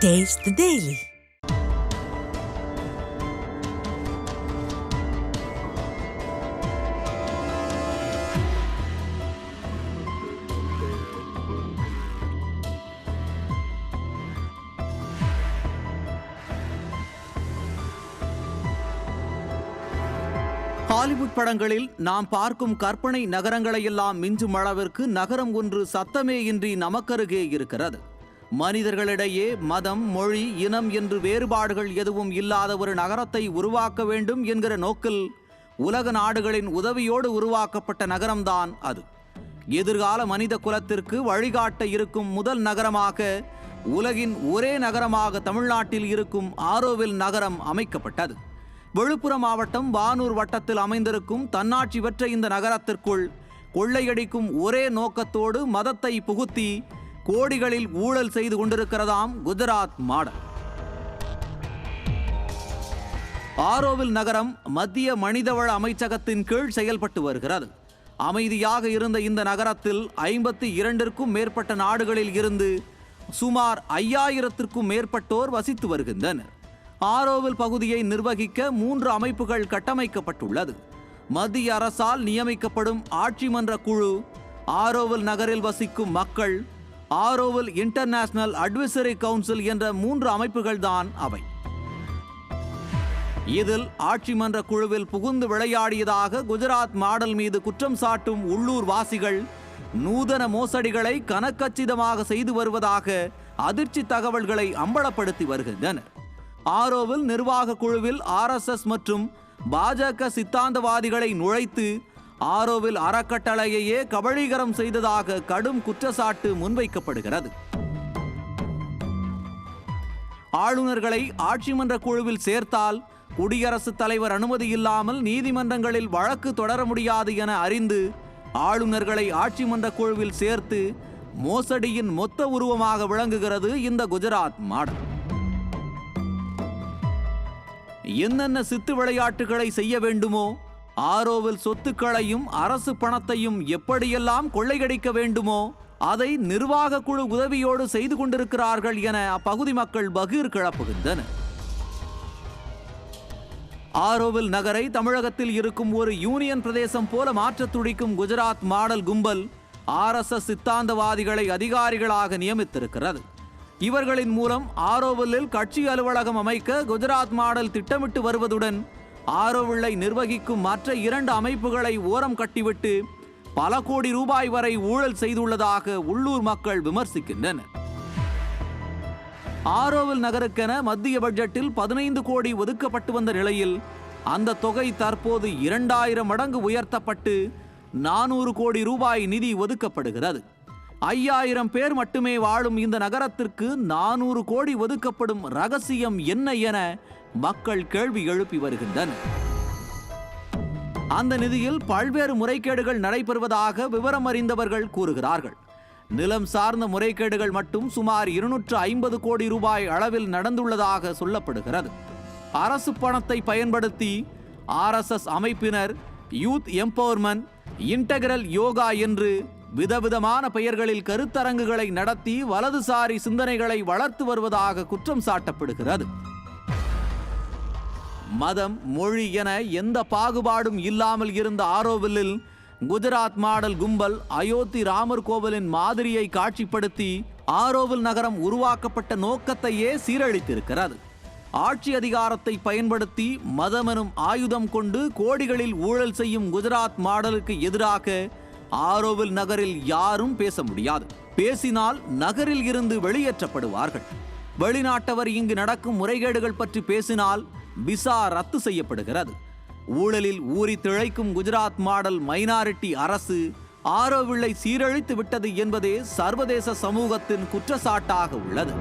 Taste the Daily. Hollywood படங்களில் நாம் பார்க்கும் கற்பனை நகரங்களையெல்லாம் மிஞ்சும் அளவிற்கு நகரம் ஒன்று சத்தமே இன்றி நமக்கருகே இருக்கிறது. மனிதர்களிடையே மதம், மொழி, இனம் என்று வேறுபாடுகள் எதுவும் இல்லாத ஒரு நகரத்தை உருவாக்க வேண்டும் என்கிற நோக்கில் உலக நாடுகளின் உதவியோடு உருவாக்கப்பட்ட நகரம்தான் அது. எதிர்கால மனித குலத்திற்கு வழிகாட்ட இருக்கும் முதல் நகரமாக, உலகின் ஒரே நகரமாக தமிழ்நாட்டில் இருக்கும் ஆரோவில் நகரம் அமைக்கப்பட்டது. விழுப்புரம் மாவட்டம் வானூர் வட்டத்தில் அமைந்திருக்கும் தன்னாட்சி பெற்ற இந்த நகரத்திற்குள் கொள்ளையடிக்கும் ஒரே நோக்கத்தோடு மதத்தை புகுத்தி கோடிகளில் ஊழல் செய்து கொண்டிருக்கிறதாம் குஜராத் மாடல். ஆரோவில் நகரம் மத்திய மனிதவள அமைச்சகத்தின் கீழ் செயல்பட்டு வருகிறது. அமைதியாக இருந்த இந்த நகரத்தில் 52க்கும் மேற்பட்ட நாடுகளில் இருந்து சுமார் 5000க்கும் மேற்பட்டோர் வசித்து வருகின்றனர். ஆரோவில் பகுதியை நிர்வகிக்க 3 அமைப்புகள் கட்டமைக்கப்பட்டுள்ளது. மத்திய அரசால் நியமிக்கப்படும் ஆட்சி மன்ற குழு, ஆரோவில் நகரில் வசிக்கும் மக்கள், ஆரோவில் இன்டர்நேஷனல் அட்வைசரி கவுன்சில் என்ற 3 அமைப்புகள் தான் அவை. இதில் ஆட்சி மன்ற குழுவில் புகுந்து விளையாடியதாக குஜராத் மாடல் மீது குற்றம் சாட்டும் உள்ளூர் வாசிகள் நூதன மோசடிகளை கனக்கச்சிதமாக செய்து வருவதாக அதிர்ச்சி தகவல்களை அம்பலப்படுத்தி வருகின்றனர். ஆரோவில் நிர்வாக குழுவில் RSS மற்றும் பாஜக சித்தாந்தவாதிகளை நுழைத்து ஆரோவில் அறக்கட்டளையையே கபளீகரம் செய்ததாக கடும் குற்றச்சாட்டு முன்வைக்கப்படுகிறது. ஆளுநர்களை ஆட்சி மன்ற குழுவில் சேர்த்தால் குடியரசுத் தலைவர் அனுமதி இல்லாமல் நீதிமன்றங்களில் வழக்கு தொடர முடியாது என அறிந்து ஆளுநர்களை ஆட்சி மன்ற குழுவில் சேர்த்து மோசடியின் மொத்த உருவமாக விளங்குகிறது இந்த குஜராத் மாடல். என்னென்ன சித்து விளையாட்டுகளை செய்ய வேண்டுமோ, ஆரோவில் சொத்துக்களையும் அரசு பணத்தையும் எப்படியெல்லாம் கொள்ளையடிக்க வேண்டுமோ அதை நிர்வாக குழு உதவியோடு செய்து கொண்டிருக்கிறார்கள் என அப்பகுதி மக்கள் பகீர் கிளப்புகின்றனர். ஆரோவில் நகரை தமிழகத்தில் இருக்கும் ஒரு யூனியன் பிரதேசம் போல மாற்ற துடிக்கும் குஜராத் மாடல் கும்பல் RSS சித்தாந்தவாதிகளை அதிகாரிகளாக நியமித்திருக்கிறது. இவர்களின் மூலம் ஆரோவிலில் கட்சி அலுவலகம் அமைக்க குஜராத் மாடல் திட்டமிட்டு வருவதுடன் ஆரோவிலை நிர்வகிக்கும் மற்ற 2 அமைப்புகளை ஓரம் கட்டிவிட்டு பல கோடி ரூபாய் வரை ஊழல் செய்துள்ளதாக உள்ளூர் மக்கள் விமர்சிக்கின்றனர். ஆரோவில் நகருக்கென மத்திய பட்ஜெட்டில் 15 கோடி ஒதுக்கப்பட்டு வந்த நிலையில் அந்த தொகை தற்போது 2000 மடங்கு உயர்த்தப்பட்டு 400 கோடி ரூபாய் நிதி ஒதுக்கப்படுகிறது. 5000 பேர் மட்டுமே வாழும் இந்த நகரத்திற்கு 400 கோடி ஒதுக்கப்படும் ரகசியம் என்ன என மக்கள் கேள்வி எழுப்பி வருகின்றனர். அந்த நிதியில் பல்வேறு முறைகேடுகள் நடைபெறுவதாக விவரம் அறிந்தவர்கள் கூறுகிறார்கள். நிலம் சார்ந்த முறைகேடுகள் மட்டும் சுமார் 250 கோடி ரூபாய் அளவில் நடந்துள்ளதாக சொல்லப்படுகிறது. அரசு பணத்தை பயன்படுத்தி RSS அமைப்பினர் யூத் எம்பவர்மெண்ட், இன்டெகிரல் யோகா என்று விதவிதமான பெயர்களில் கருத்தரங்குகளை நடத்தி வலதுசாரி சிந்தனைகளை வளர்த்து வருவதாக குற்றம் சாட்டப்படுகிறது. மதம், மொழி என எந்த பாகுபாடும் இல்லாமல் இருந்த ஆரோவிலில் குஜராத் மாடல் கும்பல் அயோத்தி ராமர் கோவிலின் மாதிரியை காட்சிப்படுத்தி ஆரோவில் நகரம் உருவாக்கப்பட்ட நோக்கத்தையே சீரழித்திருக்கிறது. ஆட்சி அதிகாரத்தை பயன்படுத்தி மதமெனும் ஆயுதம் கொண்டு கோடிகளில் ஊழல் செய்யும் குஜராத் மாடலுக்கு எதிராக ஆரோவில் நகரில் யாரும் பேச முடியாது. பேசினால் நகரில் இருந்து வெளியேற்றப்படுவார்கள். வெளிநாட்டவர் இங்கு நடக்கும் முறைகேடுகள் பற்றி பேசினால் விசா ரத்து செய்யப்படுகிறது. ஊழலில் ஊறி திளைக்கும் குஜராத் மாடல் மைனாரிட்டி அரசு ஆரோவிலை சீரழித்து விட்டது என்பதே சர்வதேச சமூகத்தின் குற்றச்சாட்டாக உள்ளது.